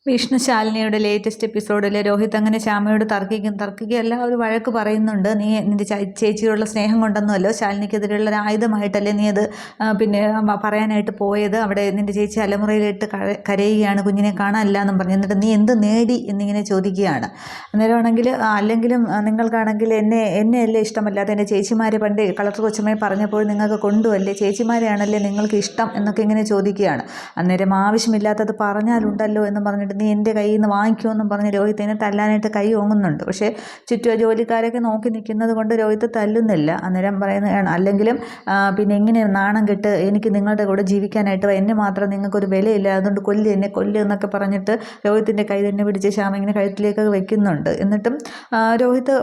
വിഷ്ണുശാലിനിയുടെ latest എപ്പിസോഡിൽ രോഹിത് അങ്ങനെ ശ്യാമയോട് തർക്കിക്കുകയല്ല, ഒരു വഴക്ക് പറയുന്നുണ്ട്. നീ നിൻ്റെ ചേച്ചിയോടുള്ള സ്നേഹം കൊണ്ടൊന്നുമല്ലോ ശാലിനിക്കെതിരെയുള്ള ഒരു ആയുധമായിട്ടല്ലേ നീ അത് പിന്നെ പറയാനായിട്ട് പോയത്. അവിടെ നിൻ്റെ ചേച്ചി അലമുറയിലിട്ട് കരയുകയാണ് കുഞ്ഞിനെ കാണാനില്ല എന്നും പറഞ്ഞു. എന്നിട്ട് നീ എന്ത് നേടി എന്നിങ്ങനെ ചോദിക്കുകയാണ്. അന്നേരമാണെങ്കിൽ അല്ലെങ്കിലും നിങ്ങൾക്കാണെങ്കിൽ എന്നെയല്ലേ ഇഷ്ടമല്ലാതെ എൻ്റെ ചേച്ചിമാരെ പണ്ട് കളക്ടർ കൊച്ചമ്മയെ പറഞ്ഞപ്പോൾ നിങ്ങൾക്ക് കൊണ്ടുവല്ലേ, ചേച്ചിമാരെയാണല്ലേ നിങ്ങൾക്ക് ഇഷ്ടം എന്നൊക്കെ ഇങ്ങനെ ചോദിക്കുകയാണ്. അന്നേരം ആവശ്യമില്ലാത്തത് പറഞ്ഞാലുണ്ടല്ലോ എന്ന് പറഞ്ഞിട്ട് നീ എൻ്റെ കയ്യിൽ നിന്ന് വാങ്ങിക്കുമെന്നും പറഞ്ഞ് രോഹിത്തിനെ തല്ലാനായിട്ട് കൈ ഓങ്ങുന്നുണ്ട്. പക്ഷേ ചുറ്റും ജോലിക്കാരൊക്കെ നോക്കി നിൽക്കുന്നത് കൊണ്ട് രോഹിത്ത് തല്ലുന്നില്ല. അന്നേരം പറയുന്നതാണ്, അല്ലെങ്കിലും പിന്നെ ഇങ്ങനെ നാണം കെട്ട് എനിക്ക് നിങ്ങളുടെ കൂടെ ജീവിക്കാനായിട്ട് എന്നെ മാത്രം നിങ്ങൾക്കൊരു വിലയില്ല, അതുകൊണ്ട് എന്നെ കൊല്ല് എന്നൊക്കെ പറഞ്ഞിട്ട് രോഹിത്തിൻ്റെ കൈ തന്നെ പിടിച്ച് ശ്യാമ ഇങ്ങനെ കഴുത്തിലേക്ക് വെക്കുന്നുണ്ട്. എന്നിട്ടും രോഹിത്ത്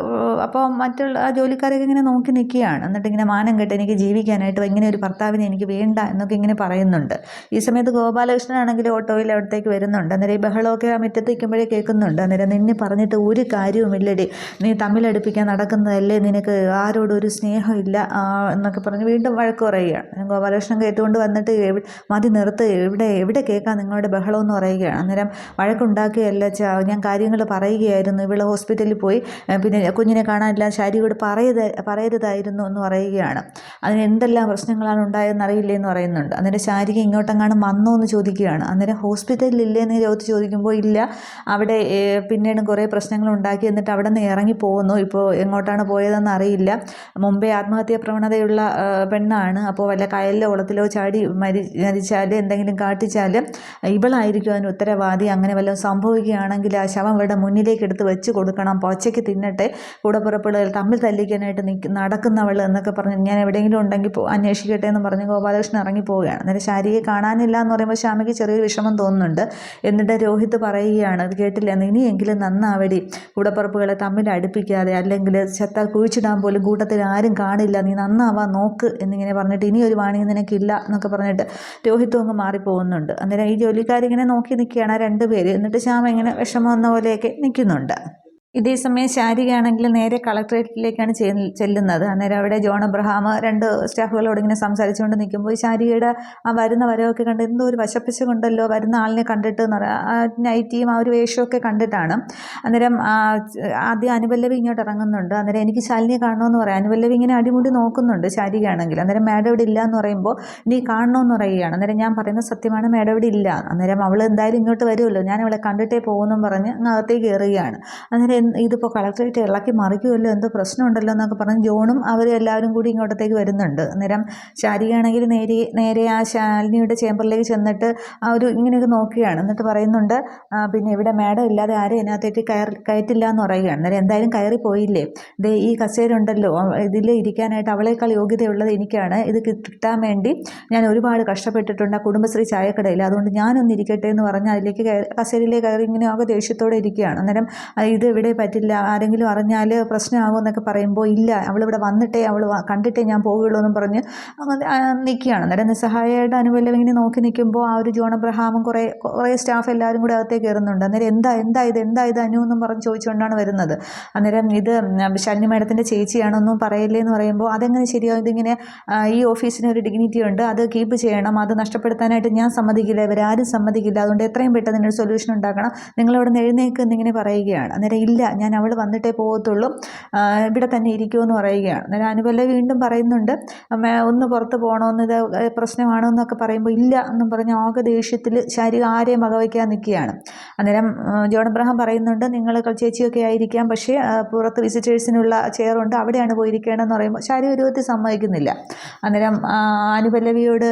അപ്പോൾ മറ്റുള്ള ജോലിക്കാരൊക്കെ ഇങ്ങനെ നോക്കി നിൽക്കുകയാണ്. എന്നിട്ട് ഇങ്ങനെ മാനം കെട്ട് എനിക്ക് ജീവിക്കാനായിട്ട് ഇങ്ങനെ ഒരു ഭർത്താവിനെ എനിക്ക് വേണ്ട എന്നൊക്കെ ഇങ്ങനെ പറയുന്നുണ്ട്. ഈ സമയത്ത് ഗോപാലകൃഷ്ണനാണെങ്കിൽ ഓട്ടോയിൽ അവിടത്തേക്ക് വരുന്നുണ്ട്. അന്നേരം ഈ ബഹളമൊക്കെ ആ മുറ്റത്ത് നിൽക്കുമ്പോഴേ കേൾക്കുന്നുണ്ട്. അന്നേരം നിന്നെ പറഞ്ഞിട്ട് ഒരു കാര്യവുമില്ലടി, നീ തമ്മിലടുപ്പിക്കാൻ നടക്കുന്നതല്ലേ, നിനക്ക് ആരോടും ഒരു സ്നേഹമില്ല എന്നൊക്കെ പറഞ്ഞ് വീണ്ടും വഴക്ക് പറയുകയാണ്. ഗോപാലകൃഷ്ണൻ കേട്ടുകൊണ്ട് വന്നിട്ട് മതി നിർത്ത്, എവിടെ കേൾക്കാം നിങ്ങളുടെ ബഹളം എന്ന് പറയുകയാണ്. അന്നേരം വഴക്കുണ്ടാക്കുകയല്ല, ഞാൻ കാര്യങ്ങൾ പറയുകയായിരുന്നു, ഇവള് ഹോസ്പിറ്റലിൽ പോയി പിന്നെ കുഞ്ഞിനെ കാണാനില്ല, ശാരിയോട് പറയരുതായിരുന്നു എന്ന് പറയുകയാണ്. അതിന് എന്തെല്ലാം പ്രശ്നങ്ങളാണ് ഉണ്ടായതെന്ന് അറിയില്ലേ എന്ന് പറയുന്നുണ്ട്. അന്നേരം ശാരിക ഇങ്ങോട്ടെങ്ങാനും വന്നോ എന്ന് ചോദിക്കുകയാണ്. അന്നേരം ഹോസ്പിറ്റലിലില്ലേ എന്ന് ചോദിക്കുമ്പോൾ ഇല്ല, അവിടെ പിന്നീട് കുറേ പ്രശ്നങ്ങൾ ഉണ്ടാക്കി, എന്നിട്ട് അവിടെ നിന്ന് ഇറങ്ങി പോകുന്നു. ഇപ്പോൾ എങ്ങോട്ടാണ് പോയതെന്ന് അറിയില്ല. മുമ്പേ ആത്മഹത്യാ പ്രവണതയുള്ള പെണ്ണാണ്. അപ്പോൾ വല്ല കയലിലോ കുളത്തിലോ ചാടി മരിച്ചാൽ എന്തെങ്കിലും കാട്ടിച്ചാൽ ഇവളായിരിക്കും അതിന് ഉത്തരവാദി. അങ്ങനെ വല്ലതും സംഭവിക്കുകയാണെങ്കിൽ ആ ശവം ഇവിടെ മുന്നിലേക്ക് എടുത്ത് വെച്ച് കൊടുക്കണം, പൊച്ചയ്ക്ക് തിന്നട്ടെ, കൂടപ്പുറപ്പുകൾ തമ്മിൽ തല്ലിക്കാനായിട്ട് നടക്കുന്നവൾ എന്നൊക്കെ പറഞ്ഞ് ഞാൻ എവിടെയെങ്കിലും ഉണ്ടെങ്കിൽ അന്വേഷിക്കട്ടെ എന്ന് പറഞ്ഞ് ഗോപാലകൃഷ്ണൻ ഇറങ്ങി പോവുകയാണ്. അന്നേരം ശാരിയെ കാണാനില്ല എന്ന് പറയുമ്പോൾ ശ്യാമയ്ക്ക് ചെറിയൊരു വിഷമം തോന്നുന്നുണ്ട്. എന്നിട്ട് രോഹിത് പറയുകയാണ്, അത് കേട്ടില്ല, ഇനിയെങ്കിലും നന്നാവടി, കൂടപ്പുറപ്പുകളെ തമ്മിൽ അടുപ്പിക്കാതെ, അല്ലെങ്കിൽ ചത്താൽ കുഴിച്ചിടാൻ പോലും കൂട്ടത്തിൽ ആരും കാണില്ല, നീ നന്നാവാൻ നോക്ക് എന്നിങ്ങനെ പറഞ്ഞിട്ട് ഇനി ഒരു വാണിയും നിനക്കില്ല എന്നൊക്കെ പറഞ്ഞിട്ട് രോഹിത്തും അങ്ങ് മാറിപ്പോകുന്നുണ്ട്. അന്നേരം ഈ ജോലിക്കാരിങ്ങനെ നോക്കി നിൽക്കുകയാണ് രണ്ടുപേര്. എന്നിട്ട് ശ്യാമ ഇങ്ങനെ വിഷമം വന്ന പോലെയൊക്കെ നിൽക്കുന്നുണ്ട്. ഇതേസമയം ശാരികയാണെങ്കിൽ നേരെ കളക്ട്രേറ്റിലേക്കാണ് ചെല്ലുന്നത്. അന്നേരം അവിടെ ജോൺ അബ്രഹാം രണ്ട് സ്റ്റാഫുകളോട് ഇങ്ങനെ സംസാരിച്ചുകൊണ്ട് നിൽക്കുമ്പോൾ ശാരികയുടെ ആ വരുന്ന വരവൊക്കെ കണ്ട് എന്തോ ഒരു വശപ്പശ കൊണ്ടല്ലോ, വരുന്ന ആളിനെ കണ്ടിട്ട് എന്ന് പറയാം, നൈറ്റിയും ആ ഒരു വേഷമൊക്കെ കണ്ടിട്ടാണ്. അന്നേരം ആദ്യം അനുപല്ലവി ഇങ്ങോട്ട് ഇറങ്ങുന്നുണ്ട്. അന്നേരം എനിക്ക് ശാലിനിയെ കാണണമെന്ന് പറയാം. അനുപല്ലവി ഇങ്ങനെ അടിമുടി നോക്കുന്നുണ്ട് ശാരികയാണെങ്കിൽ. അന്നേരം മാഡം ഇവിടെ ഇല്ല എന്ന് പറയുമ്പോൾ നീ കാണണമെന്ന് പറയുകയാണ്. അന്നേരം ഞാൻ പറയുന്ന സത്യമാണ്, മാഡം ഇവിടെ ഇല്ല. അന്നേരം അവൾ എന്തായാലും ഇങ്ങോട്ട് വരുമല്ലോ, ഞാൻ അവളെ കണ്ടിട്ടേ പോകുമെന്നും പറഞ്ഞ് അകത്തേക്ക് കയറുകയാണ്. അന്നേരം ഇതിപ്പോൾ കളക്ടറേറ്റ് ഇളക്കി മറിക്കുമല്ലോ, എന്തോ പ്രശ്നമുണ്ടല്ലോ എന്നൊക്കെ പറഞ്ഞ് ജോണും അവരെല്ലാവരും കൂടി ഇങ്ങോട്ടത്തേക്ക് വരുന്നുണ്ട്. അന്നേരം ശാരികയാണെങ്കിൽ നേരെ ആ ശാലിനിയുടെ ചേംബറിലേക്ക് ചെന്നിട്ട് ആ ഒരു ഇങ്ങനെയൊക്കെ നോക്കുകയാണ്. എന്നിട്ട് പറയുന്നുണ്ട്, പിന്നെ ഇവിടെ മാഡം ഇല്ലാതെ ആരും ഇതിനകത്തേക്ക് കയറ്റില്ല എന്ന് പറയുകയാണ്. അന്നേരം എന്തായാലും കയറി പോയില്ലേ, ഈ കസേര ഉണ്ടല്ലോ, ഇതിൽ ഇരിക്കാനായിട്ട് അവളേക്കാൾ യോഗ്യതയുള്ളത് എനിക്കാണ്, ഇത് കിട്ടാൻ വേണ്ടി ഞാൻ ഒരുപാട് കഷ്ടപ്പെട്ടിട്ടുണ്ട് ആ കുടുംബശ്രീ ചായക്കടയിൽ, അതുകൊണ്ട് ഞാനൊന്ന് ഇരിക്കട്ടെ എന്ന് പറഞ്ഞ് അതിലേക്ക് കസേരയിലേക്ക് കയറി ഇങ്ങനെ ആകെ ദേഷ്യത്തോടെ ഇരിക്കുകയാണ്. അന്നേരം ഇത് ഇവിടെ പറ്റില്ല, ആരെങ്കിലും അറിഞ്ഞാൽ പ്രശ്നമാകും എന്നൊക്കെ പറയുമ്പോൾ ഇല്ല, അവളിവിടെ വന്നിട്ടേ കണ്ടിട്ടേ ഞാൻ പോവുകയുള്ളൂ എന്നും പറഞ്ഞ് നിൽക്കുകയാണ്. അന്നേരം നിസ്സഹായമായിട്ട് അനുപല്ലവി ഇങ്ങനെ നോക്കി നിൽക്കുമ്പോൾ ആ ഒരു ജോൺ അബ്രഹാമും കുറേ സ്റ്റാഫ് എല്ലാവരും കൂടെ അകത്തേക്ക് കയറുന്നുണ്ട്. അന്നേരം എന്താ ഇത് അനു എന്നും പറഞ്ഞ് ചോദിച്ചുകൊണ്ടാണ് വരുന്നത്. അന്നേരം ഇത് ശാലിനി മാഡത്തിൻ്റെ ചേച്ചിയാണൊന്നും പറയില്ലേ എന്ന് പറയുമ്പോൾ അതെങ്ങനെ ശരിയാവും, ഇതിങ്ങനെ ഈ ഓഫീസിന് ഒരു ഡിഗ്നിറ്റി ഉണ്ട്, അത് കീപ്പ് ചെയ്യണം, അത് നഷ്ടപ്പെടുത്താനായിട്ട് ഞാൻ സമ്മതിക്കില്ല, ഇവരാരും സമ്മതിക്കില്ല, അതുകൊണ്ട് എത്രയും പെട്ടെന്ന് ഇതിനൊരു സൊല്യൂഷൻ ഉണ്ടാക്കണം, നിങ്ങളിവിടെ നിന്ന് എഴുന്നേക്ക് എന്നിങ്ങനെ പറയുകയാണ്. അന്നേരം ഇല്ല, ഞാൻ അവൾ വന്നിട്ടേ പോകത്തുള്ളൂ, ഇവിടെ തന്നെ ഇരിക്കുമെന്ന് പറയുകയാണ്. അന്നേരം അനുപല്ലവി വീണ്ടും പറയുന്നുണ്ട്, ഒന്ന് പുറത്ത് പോകണമെന്ന്, ഇത് പ്രശ്നമാണോ എന്നൊക്കെ പറയുമ്പോൾ ഇല്ല എന്നും പറഞ്ഞ് ആകെ ദേഷ്യത്തിൽ ശാരിക ആരെയും വകവയ്ക്കാൻ നിൽക്കുകയാണ്. അന്നേരം ജോൺ അബ്രഹാം പറയുന്നുണ്ട്, നിങ്ങൾ ചേച്ചിയൊക്കെ ആയിരിക്കാം, പക്ഷേ പുറത്ത് വിസിറ്റേഴ്സിനുള്ള ചെയറുണ്ട്, അവിടെയാണ് പോയിരിക്കേണ്ടതെന്ന് പറയുമ്പോൾ ശാരിക ഒരു വിധത്തിൽ സമ്മതിക്കുന്നില്ല. അന്നേരം അനുപല്ലവിയോട്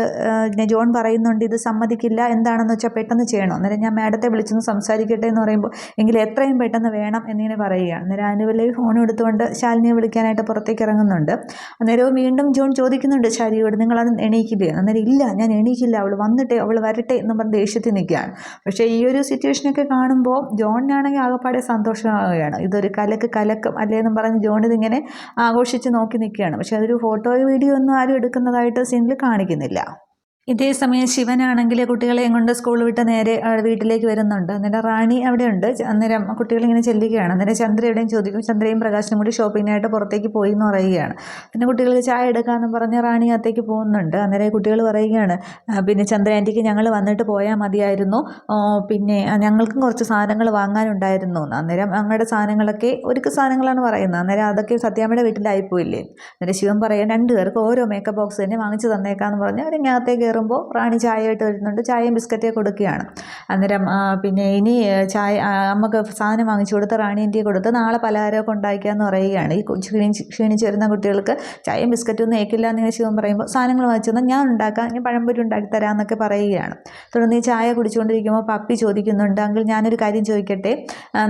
ജോൺ പറയുന്നുണ്ട്, ഇത് സമ്മതിക്കില്ല, എന്താണെന്ന് വെച്ചാൽ പെട്ടെന്ന് ചെയ്യണം. അന്നേരം ഞാൻ മാഡത്തെ വിളിച്ചൊന്ന് സംസാരിക്കട്ടെ എന്ന് പറയുമ്പോൾ എങ്കിൽ എത്രയും പെട്ടെന്ന് വേണം എന്നിങ്ങനെ പറയുകയാണ്. അന്നേരം അനുപല്ലവി ഫോൺ എടുത്തുകൊണ്ട് ശാലിനിയെ വിളിക്കാനായിട്ട് പുറത്തേക്ക് ഇറങ്ങുന്നുണ്ട്. അന്നേരവും വീണ്ടും ജോൺ ചോദിക്കുന്നുണ്ട് ശാരിയോട്, നിങ്ങളത് എണീക്കില്ലേ? അന്നേരം ഇല്ല, ഞാൻ എണീക്കില്ല, അവൾ വരട്ടെ എന്നും പറഞ്ഞ് ദേഷ്യത്തിൽ നിൽക്കുകയാണ്. പക്ഷേ ഈ ഒരു സിറ്റുവേഷനൊക്കെ കാണുമ്പോൾ ജോണിനാണെങ്കിൽ ആകെപ്പാടെ സന്തോഷമാവുകയാണ്. ഇതൊരു കലക്കും അല്ലേന്നും പറഞ്ഞ് ജോൺ ഇതിങ്ങനെ ആഘോഷിച്ച് നോക്കി നിൽക്കുകയാണ്. പക്ഷേ അതൊരു ഫോട്ടോയോ വീഡിയോ ഒന്നും ആരും എടുക്കുന്നതായിട്ട് സീനിൽ കാണിക്കുന്നില്ല. ഇതേ സമയം ശിവനാണെങ്കിൽ കുട്ടികളെയും കൊണ്ട് സ്കൂൾ വിട്ട് നേരെ വീട്ടിലേക്ക് വരുന്നുണ്ട്. അന്നേരം റാണി അവിടെ ഉണ്ട്. അന്നേരം കുട്ടികളിങ്ങനെ ചെല്ലുകയാണ്. അന്നേരം ചന്ദ്ര എവിടെയും ചോദിക്കും. ചന്ദ്രയും പ്രകാശനും കൂടി ഷോപ്പിങ്ങിനായിട്ട് പുറത്തേക്ക് പോയി എന്ന് പറയുകയാണ്. പിന്നെ കുട്ടികൾക്ക് ചായ എടുക്കാമെന്ന് പറഞ്ഞ് റാണി അകത്തേക്ക് പോകുന്നുണ്ട്. അന്നേരം കുട്ടികൾ പറയുകയാണ്, പിന്നെ ചന്ദ്ര ആൻറ്റിക്ക് ഞങ്ങൾ വന്നിട്ട് പോയാൽ മതിയായിരുന്നു, പിന്നെ ഞങ്ങൾക്കും കുറച്ച് സാധനങ്ങൾ വാങ്ങാനുണ്ടായിരുന്നു. അന്നേരം അങ്ങയുടെ സാധനങ്ങളൊക്കെ ഒരുക്ക് സാധനങ്ങളാണ് പറയുന്നത്. അന്നേരം അതൊക്കെ സത്യാമ്മയുടെ വീട്ടിലായിപ്പോയില്ലേ. അന്നേരം ശിവൻ പറയാം, രണ്ടുപേർക്ക് ഓരോ മേക്കപ്പ് ബോക്സ് തന്നെ വാങ്ങിച്ച് തന്നേക്കാന്ന് പറഞ്ഞ് അവരിങ്ങകത്തേക്ക് കയറുമ്പോൾ റാണി ചായയായിട്ട് വരുന്നുണ്ട്. ചായയും ബിസ്ക്കറ്റൊക്കെ കൊടുക്കുകയാണ്. അന്നേരം പിന്നെ ഇനി ചായ അമ്മക്ക് സാധനം വാങ്ങിച്ചു കൊടുത്ത് റാണി ആൻറ്റിയെ കൊടുത്ത് നാളെ പലഹാരമൊക്കെ ഉണ്ടാക്കിയാന്ന് പറയുകയാണ്. ഈ ക്ഷീണിച്ച് വരുന്ന കുട്ടികൾക്ക് ചായയും ബിസ്ക്കറ്റും ഒന്നും ഏക്കില്ല എന്നിങ്ങനെ ശിവൻ പറയുമ്പോൾ സാധനങ്ങൾ വാങ്ങിച്ചു തന്നാൽ ഞാൻ ഉണ്ടാക്കാം, ഞാൻ പഴംപൊരി ഉണ്ടാക്കി തരാമെന്നൊക്കെ പറയുകയാണ്. തുടർന്ന് ഈ ചായ കുടിച്ചുകൊണ്ടിരിക്കുമ്പോൾ പപ്പി ചോദിക്കുന്നുണ്ട്, അങ്കിൾ ഞാനൊരു കാര്യം ചോദിക്കട്ടെ,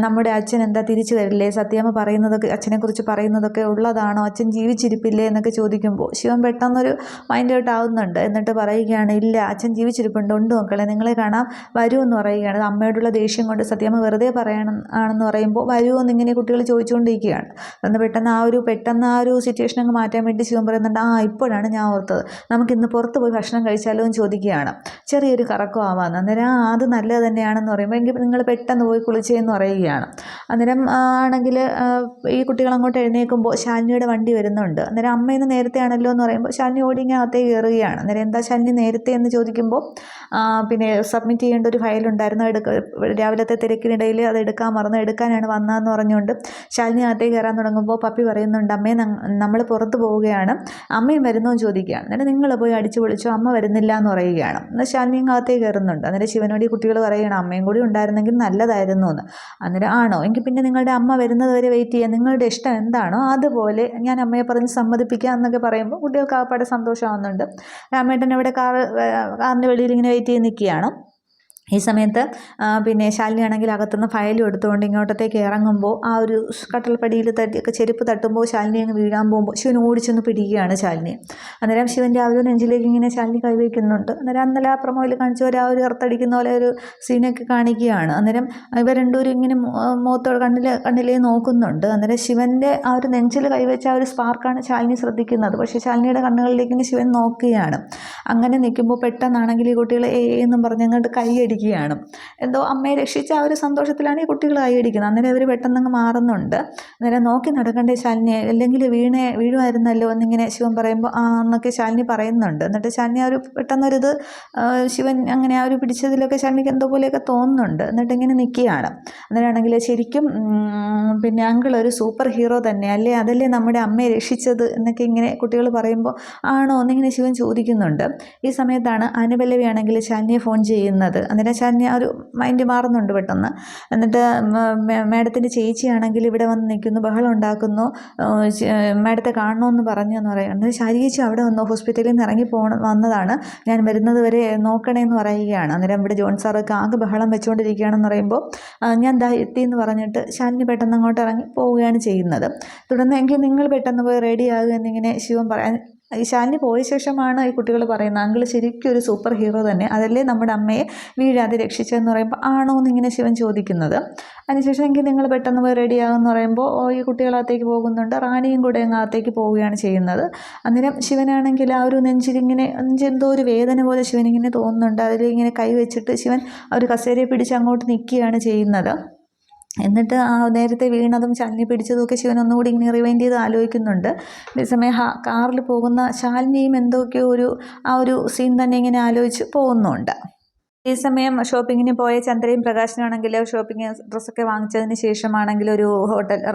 നമ്മുടെ അച്ഛൻ എന്താ തിരിച്ചു വരില്ലേ? സത്യാമ്മ പറയുന്നതൊക്കെ അച്ഛനെക്കുറിച്ച് പറയുന്നതൊക്കെ ഉള്ളതാണോ? അച്ഛൻ ജീവിച്ചിരിപ്പില്ലേ എന്നൊക്കെ ചോദിക്കുമ്പോൾ ശിവൻ പെട്ടെന്നൊരു മൈൻഡ് ഔട്ട് ആവുന്നുണ്ട്. എന്നിട്ട് പറയുകയാണ്, ഇല്ല അച്ഛൻ ജീവിച്ചിരിപ്പുണ്ട്, ഉണ്ട് മക്കളെ, നിങ്ങളെ കാണാൻ വരുമെന്ന് പറയുകയാണ്. അമ്മയോടുള്ള ദേഷ്യം കൊണ്ട് സത്യാമ്മ വെറുതെ പറയണം ആണെന്ന് പറയുമ്പോൾ വരുമോ എന്നിങ്ങനെ കുട്ടികൾ ചോദിച്ചുകൊണ്ടിരിക്കുകയാണ്. അന്ന് പെട്ടെന്ന് ആ ഒരു സിറ്റുവേഷൻ അങ്ങ് മാറ്റാൻ വേണ്ടി ശിവൻ പറയുന്നുണ്ട്, ഇപ്പോഴാണ് ഞാൻ ഓർത്തത്, നമുക്കിന്ന് പുറത്ത് പോയി ഭക്ഷണം കഴിച്ചാലോ എന്ന് ചോദിക്കുകയാണ്. ചെറിയൊരു കറക്കം ആവാന്ന്. അന്നേരം അത് നല്ലത് തന്നെയാണെന്ന് പറയുമ്പോൾ എങ്കിൽ നിങ്ങൾ പെട്ടെന്ന് പോയി കുളിച്ചേന്ന് പറയുകയാണ്. അന്നേരം ആണെങ്കിൽ ഈ കുട്ടികൾ അങ്ങോട്ട് എഴുന്നേൽക്കുമ്പോൾ ശാലിനിയുടെ വണ്ടി വരുന്നുണ്ട്. അന്നേരം അമ്മ ഇന്ന് നേരത്തെ ആണല്ലോ എന്ന് പറയുമ്പോൾ ശാലിനി ഓടിങ്ങ അകത്തേക്ക് കയറുകയാണ്. അന്നേരം എന്താ ശാലിനി നേരത്തെ എന്ന് ചോദിക്കുമ്പോൾ പിന്നെ സബ്മിറ്റ് ചെയ്യേണ്ട ഒരു ഫയലുണ്ടായിരുന്നു, രാവിലത്തെ തിരക്കിനിടയിൽ അത് എടുക്കാൻ മറന്നു, എടുക്കാനാണ് വന്നതെന്ന് പറഞ്ഞുകൊണ്ട് ശാലിനി അകത്തേക്ക് കയറാൻ തുടങ്ങുമ്പോൾ പപ്പി പറയുന്നുണ്ട്, അമ്മേ നമ്മൾ പുറത്ത് പോവുകയാണ്, അമ്മയും വരുന്നോ എന്ന് ചോദിക്കുകയാണ്. അന്നേരം നിങ്ങൾ പോയി അടിച്ചു പൊളിച്ചോ, അമ്മ വരുന്നില്ല എന്ന് പറയുകയാണ്. എന്നാൽ ശാലിനിയും അകത്തേക്ക് കയറുന്നുണ്ട്. അന്നേരം ശിവനോട് ഈ കുട്ടികൾ പറയുകയാണ്, അമ്മയും കൂടി ഉണ്ടായിരുന്നെങ്കിൽ നല്ലതായിരുന്നു എന്ന്. അന്നേരം ആണോ, എങ്കിൽ പിന്നെ നിങ്ങളുടെ അമ്മ വരുന്നത് വരെ വെയിറ്റ് ചെയ്യാം, നിങ്ങളുടെ ഇഷ്ടം എന്താണോ അതുപോലെ ഞാൻ അമ്മയെ പറഞ്ഞ് സമ്മതിപ്പിക്കാം എന്നൊക്കെ പറയുമ്പോൾ കുട്ടികൾക്ക് ആപ്പാടെ സന്തോഷമാവുന്നുണ്ട്. രാമേട്ടൻ അവിടെ കാറിൻ്റെ വെളിയിൽ ഇങ്ങനെ വെയിറ്റ് ചെയ്ത് നിൽക്കുകയാണ്. ഈ സമയത്ത് പിന്നെ ശാലിനി ആണെങ്കിൽ അകത്തുനിന്ന് ഫയലും എടുത്തുകൊണ്ട് ഇങ്ങോട്ടത്തേക്ക് ഇറങ്ങുമ്പോൾ ആ ഒരു കട്ടൽപ്പടിയിൽ തട്ടിയൊക്കെ ചെരുപ്പ് തട്ടുമ്പോൾ ശാലിനി അങ്ങ് വീഴാൻ പോകുമ്പോൾ ശിവൻ ഓടിച്ചൊന്ന് പിടിക്കുകയാണ് ശാലിനി. അന്നേരം ശിവൻ്റെ ആ ഒരു നെഞ്ചിലേക്ക് ഇങ്ങനെ ശാലിനി കൈവയ്ക്കുന്നുണ്ട്. അന്നേരം അന്നലെ ആ പ്രൊമോയിൽ കാണിച്ച ആ ഒരു എർത്തടിക്കുന്ന പോലെ ഒരു സീനൊക്കെ കാണിക്കുകയാണ്. അന്നേരം ഇവർ രണ്ടുപേരും ഇങ്ങനെ മുഖത്തോട് കണ്ണിലേ നോക്കുന്നുണ്ട്. അന്നേരം ശിവൻ്റെ ആ ഒരു നെഞ്ചിൽ കൈവച്ച ആ ഒരു സ്പാർക്കാണ് ശാലിനി ശ്രദ്ധിക്കുന്നത്. പക്ഷേ ശാലിനിയുടെ കണ്ണുകളിലേക്ക് ഇങ്ങനെ ശിവൻ നോക്കുകയാണ്. അങ്ങനെ നിൽക്കുമ്പോൾ പെട്ടെന്നാണെങ്കിൽ ഈ കുട്ടികൾ എന്നും പറഞ്ഞ് അങ്ങോട്ട് കൈയടിക്കുകയാണ്. എന്തോ അമ്മയെ രക്ഷിച്ച ആ ഒരു സന്തോഷത്തിലാണ് ഈ കുട്ടികൾ കൈയടിക്കുന്നത്. അന്നേരം അവർ പെട്ടെന്നങ്ങ് മാറുന്നുണ്ട്. അന്നേരം നോക്കി നടക്കണ്ടേ ശാലിനി, അല്ലെങ്കിൽ വീഴുമായിരുന്നല്ലോ എന്നിങ്ങനെ ശിവൻ പറയുമ്പോൾ എന്നൊക്കെ ശാലിനി പറയുന്നുണ്ട്. എന്നിട്ട് ശാലിനി ആ ഒരു പെട്ടെന്നൊരിത് ശിവൻ അങ്ങനെ ആ ഒരു പിടിച്ചതിലൊക്കെ ശാലിനിക്ക് എന്തോ പോലെയൊക്കെ തോന്നുന്നുണ്ട്. എന്നിട്ട് ഇങ്ങനെ നിൽക്കുകയാണ്. അന്നേരമാണെങ്കിൽ ശരിക്കും പിന്നെ അങ്കിൾ ഒരു സൂപ്പർ ഹീറോ തന്നെ അല്ലേ, അതല്ലേ നമ്മുടെ അമ്മയെ രക്ഷിച്ചത് എന്നൊക്കെ ഇങ്ങനെ കുട്ടികൾ പറയുമ്പോൾ ആണോ എന്നിങ്ങനെ ശിവൻ ചോദിക്കുന്നുണ്ട്. ഈ സമയത്താണ് അനുപല്ലവി ആണെങ്കിൽ ശാലിനിയെ ഫോൺ ചെയ്യുന്നത്. അന്നേരം ശാലിനി ആ ഒരു മൈൻഡ് മാറുന്നുണ്ട് പെട്ടെന്ന്. എന്നിട്ട് മാഡത്തിൻ്റെ ചേച്ചിയാണെങ്കിൽ ഇവിടെ വന്ന് നിൽക്കുന്നു, ബഹളം ഉണ്ടാക്കുന്നു, മാഡത്തെ കാണണമെന്ന് പറഞ്ഞു എന്ന് പറയുന്നത്. ചേച്ചി അവിടെ വന്നു, ഹോസ്പിറ്റലിൽ നിന്ന് ഇറങ്ങി വന്നതാണ്, ഞാൻ വരുന്നത് വരെ നോക്കണേന്ന് പറയുകയാണ്. അന്നേരം ഇവിടെ ജോൺ സാറൊക്കെ ആകെ ബഹളം വെച്ചുകൊണ്ടിരിക്കുകയാണെന്ന് പറയുമ്പോൾ ഞാൻ ദാ എത്തിയെന്ന് പറഞ്ഞിട്ട് ശാലിനി പെട്ടെന്ന് അങ്ങോട്ട് ഇറങ്ങി പോവുകയാണ് ചെയ്യുന്നത്. തുടർന്ന് എങ്കിൽ നിങ്ങൾ പെട്ടെന്ന് പോയി റെഡി ആകുക എന്നിങ്ങനെ ശിവൻ പറയാൻ ഈ ശാലിനി പോയ ശേഷമാണ് ഈ കുട്ടികൾ പറയുന്നത്, അങ്കിൾ ശരിക്കും ഒരു സൂപ്പർ ഹീറോ തന്നെ, അതല്ലേ നമ്മുടെ അമ്മയെ വീഴാതെ രക്ഷിച്ചതെന്ന് പറയുമ്പോൾ ആണോ എന്നിങ്ങനെ ശിവൻ ചോദിക്കുന്നത്. അതിനുശേഷം എങ്കിൽ നിങ്ങൾ പെട്ടെന്ന് പോയി റെഡിയാകുമെന്ന് പറയുമ്പോൾ ഈ കുട്ടികളകത്തേക്ക് പോകുന്നുണ്ട്. റാണിയും കൂടെ അകത്തേക്ക് പോവുകയാണ് ചെയ്യുന്നത്. അന്നേരം ശിവനാണെങ്കിൽ ആ ഒരു നെഞ്ചിലിങ്ങനെ നെഞ്ചെന്തോ ഒരു വേദന പോലെ ശിവനിങ്ങനെ തോന്നുന്നുണ്ട്. അതിലിങ്ങനെ കൈ വെച്ചിട്ട് ശിവൻ ആ ഒരു കസേരയെ പിടിച്ച് അങ്ങോട്ട് നിൽക്കുകയാണ് ചെയ്യുന്നത്. എന്നിട്ട് നേരത്തെ വീണതും ശാലിനി പിടിച്ചതുമൊക്കെ ശിവൻ ഒന്നുകൂടി ഇങ്ങനെ റിവൈൻഡ് ചെയ്ത് ആലോചിക്കുന്നുണ്ട്. അതേസമയം കാറിൽ പോകുന്ന ശാലിനിയും എന്തൊക്കെയോ ആ ഒരു സീൻ തന്നെ ഇങ്ങനെ ആലോചിച്ച് പോകുന്നുണ്ട്. ഈ സമയം ഷോപ്പിങ്ങിന് പോയ ചന്ദ്രയും പ്രകാശനാണെങ്കിൽ ഷോപ്പിംഗ് ഡ്രസ്സൊക്കെ വാങ്ങിച്ചതിന് ശേഷമാണെങ്കിൽ ഒരു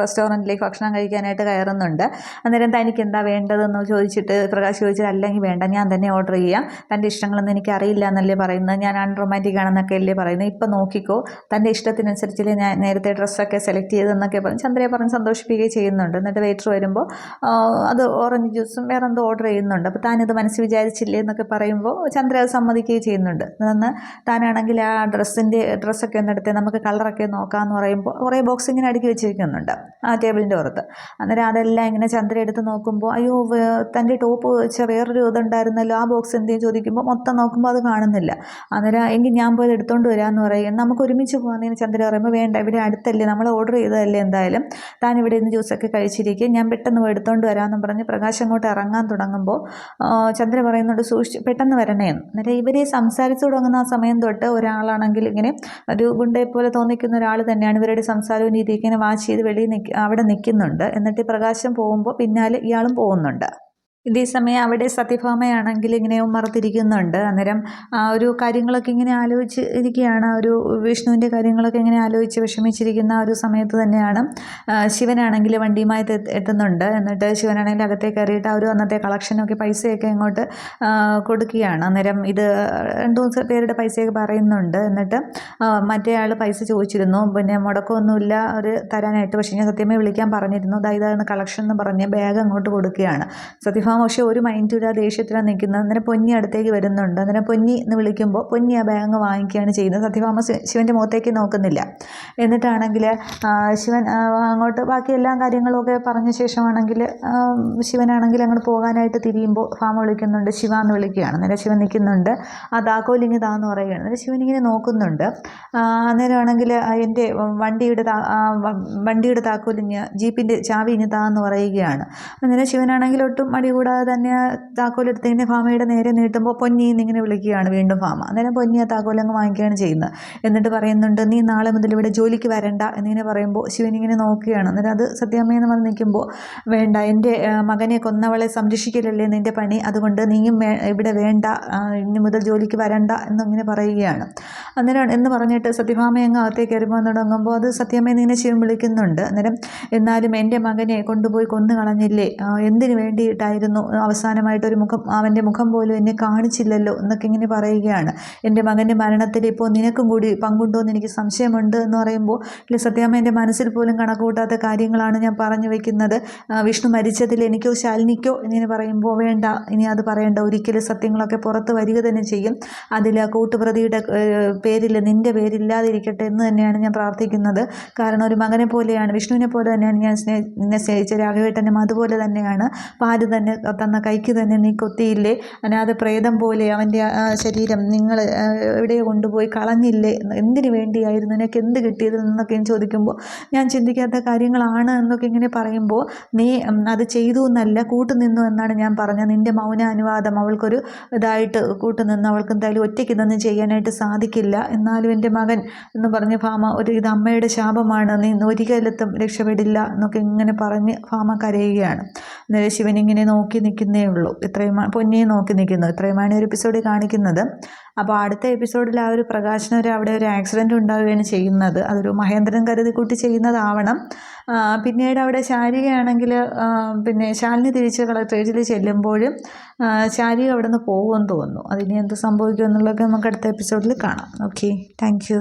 റെസ്റ്റോറൻറ്റിലേക്ക് ഭക്ഷണം കഴിക്കാനായിട്ട് കയറുന്നുണ്ട്. അന്നേരം തനിക്ക് എന്താ വേണ്ടതെന്ന് ചോദിച്ചിട്ട് പ്രകാശ് ചോദിച്ചാൽ അല്ലെങ്കിൽ വേണ്ട, ഞാൻ തന്നെ ഓർഡർ ചെയ്യാം, തൻ്റെ ഇഷ്ടങ്ങളൊന്നും എനിക്ക് അറിയില്ല എന്നല്ലേ പറയുന്നത്, ഞാൻ അൺറൊമാൻറ്റിക് ആണെന്നൊക്കെ അല്ലേ പറയുന്നത്, ഇപ്പം നോക്കിക്കോ, തൻ്റെ ഇഷ്ടത്തിനനുസരിച്ചല്ലേ ഞാൻ നേരത്തെ ഡ്രസ്സൊക്കെ സെലക്ട് ചെയ്തതെന്നൊക്കെ പറഞ്ഞ് ചന്ദ്രയെ പറഞ്ഞ് സന്തോഷിപ്പിക്കുകയും ചെയ്യുന്നുണ്ട്. എന്നിട്ട് വെയിറ്റർ വരുമ്പോൾ അത് ഓറഞ്ച് ജ്യൂസും വേറെ എന്തോ ഓർഡർ ചെയ്യുന്നുണ്ട്. അപ്പോൾ താനിത് മനസ്സിൽ വിചാരിച്ചില്ലേ എന്നൊക്കെ പറയുമ്പോൾ ചന്ദ്ര അത് സമ്മതിക്കുകയും ചെയ്യുന്നുണ്ട്. അന്ന് താനാണെങ്കിൽ ആ ഡ്രസ്സൊക്കെ ഒന്ന് എടുത്ത് നമുക്ക് കളറൊക്കെ നോക്കാമെന്ന് പറയുമ്പോൾ കുറേ ബോക്സ് ഇങ്ങനെ അടുക്കി വെച്ചിരിക്കുന്നുണ്ട് ആ ടേബിളിൻ്റെ പുറത്ത്. അന്നേരം അതെല്ലാം ഇങ്ങനെ ചന്ദ്ര എടുത്ത് നോക്കുമ്പോൾ അയ്യോ തൻ്റെ ടോപ്പ് വെച്ച വേറൊരു ഇതുണ്ടായിരുന്നല്ലോ, ആ ബോക്സ് എന്തെങ്കിലും ചോദിക്കുമ്പോൾ മൊത്തം നോക്കുമ്പോൾ അത് കാണുന്നില്ല. അന്നേരം എങ്കിൽ ഞാൻ പോയി എടുത്തുകൊണ്ട് വരാമെന്ന് പറയും. നമുക്ക് ഒരുമിച്ച് പോകാമെന്ന് ചന്ദ്ര പറയുമ്പോൾ വേണ്ട, ഇവിടെ അടുത്തല്ലേ, നമ്മൾ ഓർഡർ ചെയ്തതല്ലേ, എന്തായാലും താൻ ഇവിടെ നിന്ന് ജ്യൂസൊക്കെ കഴിച്ചിരിക്കും, ഞാൻ പെട്ടെന്ന് പോയി എടുത്തുകൊണ്ട് വരാമെന്നും പറഞ്ഞ് പ്രകാശ് അങ്ങോട്ട് ഇറങ്ങാൻ തുടങ്ങുമ്പോൾ ചന്ദ്ര പറയുന്നുണ്ട് സൂക്ഷിച്ച് പെട്ടെന്ന് വരണേ എന്ന്. അന്നേരം ഇവർ സംസാരിച്ചു തുടങ്ങുന്ന ആ സമയം തൊട്ട് ഒരാളാണെങ്കിൽ ഇങ്ങനെ ഒരു ഗുണ്ടയെ പോലെ തോന്നിക്കുന്ന ഒരാൾ തന്നെയാണ് ഇവരുടെ സംസാരവും രീതിയൊക്കെ ഇങ്ങനെ വാച്ച് ചെയ്ത് വെളിയിൽ അവിടെ നിൽക്കുന്നുണ്ട്. എന്നിട്ട് പ്രകാശം പോകുമ്പോൾ പിന്നാലെ ഇയാളും പോകുന്നുണ്ട്. ഇതേ സമയം അവിടെ സത്യഭാമയാണെങ്കിൽ ഇങ്ങനെ മറത്തിരിക്കുന്നുണ്ട്. അന്നേരം ആ ഒരു കാര്യങ്ങളൊക്കെ ഇങ്ങനെ ആലോചിച്ച് ഇരിക്കുകയാണ്. ഒരു വിഷ്ണുവിൻ്റെ കാര്യങ്ങളൊക്കെ ഇങ്ങനെ ആലോചിച്ച് വിഷമിച്ചിരിക്കുന്ന ഒരു സമയത്ത് തന്നെയാണ് ശിവനാണെങ്കിൽ വണ്ടിയുമായി എത്തുന്നുണ്ട്. എന്നിട്ട് ശിവനാണെങ്കിൽ അകത്തേക്ക് കയറിയിട്ട് അവർ അന്നത്തെ കളക്ഷനൊക്കെ പൈസയൊക്കെ ഇങ്ങോട്ട് കൊടുക്കുകയാണ്. അന്നേരം ഇത് 2-3 പേരുടെ പൈസയൊക്കെ പറയുന്നുണ്ട്. എന്നിട്ട് മറ്റേ ആൾ പൈസ ചോദിച്ചിരുന്നു, പിന്നെ മുടക്കമൊന്നുമില്ല അവർ തരാനായിട്ട്, പക്ഷേ ഞാൻ സത്യമേ വിളിക്കാൻ പറഞ്ഞിരുന്നു, ഇതായിരുന്നു കളക്ഷൻ എന്ന് പറഞ്ഞ് ബാഗ് അങ്ങോട്ട് കൊടുക്കുകയാണ്. സത്യഭാമ പക്ഷേ ഒരു മൈൻഡില്ല, ദേഷ്യത്തിലാണ് നിൽക്കുന്നത്. അന്നേരം പൊന്നി അടുത്തേക്ക് വരുന്നുണ്ട്. അന്നേരം പൊന്നി എന്ന് വിളിക്കുമ്പോൾ പൊന്നി ആ ബാഗ് വാങ്ങിക്കുകയാണ് ചെയ്യുന്നത്. സത്യഭാമ ശിവൻ്റെ മുഖത്തേക്ക് നോക്കുന്നില്ല. എന്നിട്ടാണെങ്കിൽ ശിവൻ അങ്ങോട്ട് ബാക്കി എല്ലാ കാര്യങ്ങളൊക്കെ പറഞ്ഞ ശേഷമാണെങ്കിൽ ശിവനാണെങ്കിൽ അങ്ങോട്ട് പോകാനായിട്ട് തിരിയുമ്പോൾ ഭാമ വിളിക്കുന്നുണ്ട്, ശിവ എന്ന് വിളിക്കുകയാണ്. അന്നേരം ശിവൻ നിൽക്കുന്നുണ്ട്. ആ താക്കോലിങ്ങ് താന്ന് പറയുകയാണ്. അന്നേരം ശിവൻ ഇങ്ങനെ നോക്കുന്നുണ്ട്. അന്നേരമാണെങ്കിൽ എൻ്റെ വണ്ടിയുടെ താക്കോലിങ്ങ്, ജീപ്പിൻ്റെ ചാവി ഇങ്ങ് താന്ന് പറയുകയാണ്. അന്നേരം ശിവനാണെങ്കിൽ ഒട്ടും മടി കൂടാതെ തന്നെ താക്കോലെടുത്ത് ഇങ്ങനെ ഭാമയുടെ നേരെ നീട്ടുമ്പോൾ പൊന്നി എന്നിങ്ങനെ വിളിക്കുകയാണ് വീണ്ടും ഭാമ. അന്നേരം പൊന്നി ആ താക്കോലങ്ങ് വാങ്ങിക്കുകയാണ് ചെയ്യുന്നത്. എന്നിട്ട് പറയുന്നുണ്ട്, നീ നാളെ മുതൽ ഇവിടെ ജോലിക്ക് വരണ്ട എന്നിങ്ങനെ പറയുമ്പോൾ ശിവനിങ്ങനെ നോക്കുകയാണ്. അന്നേരം അത് സത്യാമ്മയെന്ന് പറഞ്ഞ് നിൽക്കുമ്പോൾ വേണ്ട, എൻ്റെ മകനെ കൊന്നവളെ സംരക്ഷിക്കലല്ലേ നിൻ്റെ പണി, അതുകൊണ്ട് നീയും ഇവിടെ വേണ്ട, ഇനി മുതൽ ജോലിക്ക് വരണ്ട എന്നിങ്ങനെ പറയുകയാണ്. അന്നേരം എന്ന് പറഞ്ഞിട്ട് സത്യഭാമ അങ്ങ് അകത്തേക്ക് കയറിപ്പോകാൻ തുടങ്ങുമ്പോൾ അത് സത്യാമ്മയെന്ന് ഇങ്ങനെ ശിവൻ വിളിക്കുന്നുണ്ട്. അന്നേരം എന്നാലും എൻ്റെ മകനെ കൊണ്ടുപോയി കൊന്നു കളഞ്ഞില്ലേ, എന്തിനു വേണ്ടിയിട്ടായിരുന്നു, അവസാനമായിട്ടൊരു അവൻ്റെ മുഖം പോലും എന്നെ കാണിച്ചില്ലല്ലോ എന്നൊക്കെ ഇങ്ങനെ പറയുകയാണ്. എൻ്റെ മകൻ്റെ മരണത്തിൽ ഇപ്പോൾ നിനക്കും കൂടി പങ്കുണ്ടോ എന്ന് എനിക്ക് സംശയമുണ്ട് എന്ന് പറയുമ്പോൾ ഇല്ല സത്യാമ്മ, എൻ്റെ മനസ്സിൽ പോലും കണക്കൂട്ടാത്ത കാര്യങ്ങളാണ് ഞാൻ പറഞ്ഞു വയ്ക്കുന്നത്, വിഷ്ണു മരിച്ചതിൽ എനിക്കോ ശാലിനിക്കോ എന്നിങ്ങനെ പറയുമ്പോൾ വേണ്ട, ഇനി അത് പറയേണ്ട, ഒരിക്കലും സത്യങ്ങളൊക്കെ പുറത്ത് വരിക തന്നെ ചെയ്യും, അതിൽ കൂട്ടുപ്രതിയുടെ പേരിൽ നിൻ്റെ പേരില്ലാതിരിക്കട്ടെ എന്ന് തന്നെയാണ് ഞാൻ പ്രാർത്ഥിക്കുന്നത്. കാരണം ഒരു മകനെ പോലെയാണ്, വിഷ്ണുവിനെ പോലെ തന്നെയാണ് ഞാൻ നിന്നെ സ്നേഹിച്ച രാഘവേട്ടനും അതുപോലെ തന്നെയാണ്, പാല് തന്നെ തന്ന കൈക്ക് തന്നെ നീ കൊത്തിയില്ലേ, അനാഥ പ്രേതം പോലെ അവൻ്റെ ശരീരം നിങ്ങൾ എവിടെയോ കൊണ്ടുപോയി കളഞ്ഞില്ലേ, എന്തിനു വേണ്ടിയായിരുന്നു, നിനക്ക് എന്ത് കിട്ടിയതിൽ നിന്നൊക്കെ ചോദിക്കുമ്പോൾ ഞാൻ ചിന്തിക്കാത്ത കാര്യങ്ങളാണ് എന്നൊക്കെ ഇങ്ങനെ പറയുമ്പോൾ നീ അത് ചെയ്തു എന്നല്ല കൂട്ടുനിന്നു എന്നാണ് ഞാൻ പറഞ്ഞത്, നിൻ്റെ മൗനാനുവാദം അവൾക്കൊരു ഇതായിട്ട് കൂട്ടുനിന്ന് അവൾക്ക് എന്തായാലും ഒറ്റയ്ക്ക് ഇതൊന്നും ചെയ്യാനായിട്ട് സാധിക്കില്ല, എന്നാലും എൻ്റെ മകൻ എന്ന് പറഞ്ഞ് ഭാമ ഇത് അമ്മയുടെ ശാപമാണ്, നീ ഒരിക്കലത്തും രക്ഷപ്പെടില്ല എന്നൊക്കെ ഇങ്ങനെ പറഞ്ഞ് ഭാമ കരയുകയാണ്. അന്നേരം ശിവനിങ്ങനെ നോക്കി നിൽക്കുന്നേ ഉള്ളൂ, പൊന്നിയെ നോക്കി നിൽക്കുന്നു. ഇത്രയുമാണ് ഒരു എപ്പിസോഡിൽ കാണിക്കുന്നത്. അപ്പോൾ അടുത്ത എപ്പിസോഡിൽ ആ ഒരു പ്രകാശനം അവിടെ ഒരു ആക്സിഡൻറ്റ് ഉണ്ടാവുകയാണ് ചെയ്യുന്നത്. അതൊരു മഹേന്ദ്രൻ കരുതി കൂട്ടി ചെയ്യുന്നതാവണം. പിന്നീട് അവിടെ ശാരികയാണെങ്കിൽ പിന്നെ ശാലിനി തിരിച്ച് കളക്ട്രേറ്റിൽ ചെല്ലുമ്പോഴും ശാരിക അവിടെ നിന്ന് പോകുമെന്ന് തോന്നുന്നു. അതിനി എന്ത് സംഭവിക്കും എന്നുള്ളതൊക്കെ നമുക്ക് അടുത്ത എപ്പിസോഡിൽ കാണാം. Okay, thank you.